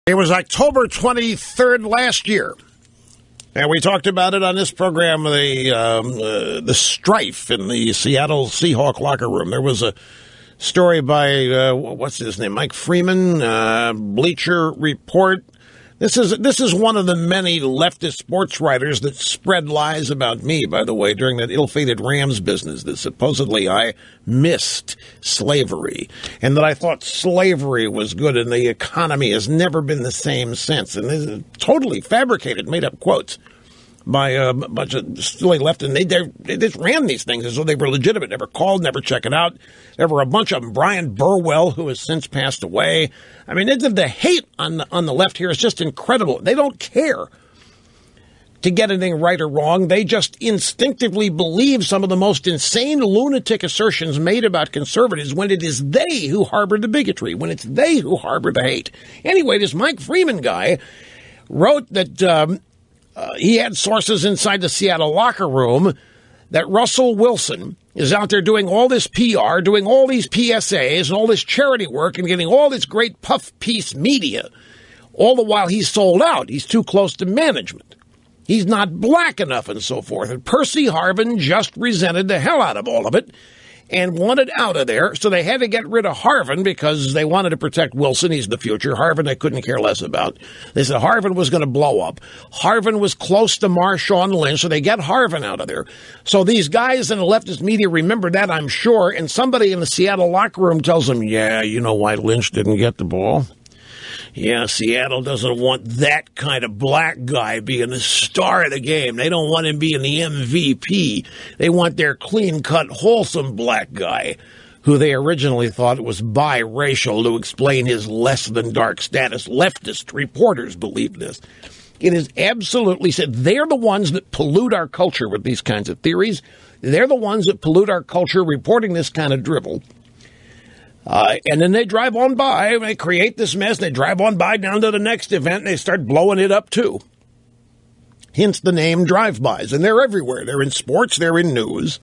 It was October 23rd last year, and we talked about it on this program, the strife in the Seattle Seahawk locker room. There was a story by, what's his name, Mike Freeman, Bleacher Report. This is one of the many leftist sports writers that spread lies about me, by the way, during that ill-fated Rams business, that supposedly I missed slavery and that I thought slavery was good and the economy has never been the same since. And this is totally fabricated, made-up quotes by a bunch of silly left, and they just ran these things as though they were legitimate, never called, never checked it out. There were a bunch of them. Brian Burwell, who has since passed away. I mean, the hate on the left here is just incredible. They don't care to get anything right or wrong. They just instinctively believe some of the most insane lunatic assertions made about conservatives when it is they who harbor the bigotry, when it's they who harbor the hate. Anyway, this Mike Freeman guy wrote that he had sources inside the Seattle locker room that Russell Wilson is out there doing all this PR, doing all these PSAs and all this charity work and getting all this great puff piece media, all the while he's sold out. He's too close to management. He's not black enough and so forth. And Percy Harvin just resented the hell out of all of it and wanted out of there, so they had to get rid of Harvin because they wanted to protect Wilson. He's the future. Harvin they couldn't care less about. They said Harvin was going to blow up. Harvin was close to Marshawn Lynch, so they get Harvin out of there. So these guys in the leftist media remember that, I'm sure, and somebody in the Seattle locker room tells them, yeah, you know why Lynch didn't get the ball? Yeah, Seattle doesn't want that kind of black guy being the star of the game. They don't want him being the MVP. They want their clean-cut, wholesome black guy, who they originally thought was biracial to explain his less-than-dark status. Leftist reporters believe this. It is absolutely said. They're the ones that pollute our culture with these kinds of theories. They're the ones that pollute our culture reporting this kind of drivel. And then they drive on by, they create this mess, they drive on by down to the next event, and they start blowing it up, too. Hence the name drive-bys. And they're everywhere. They're in sports, they're in news.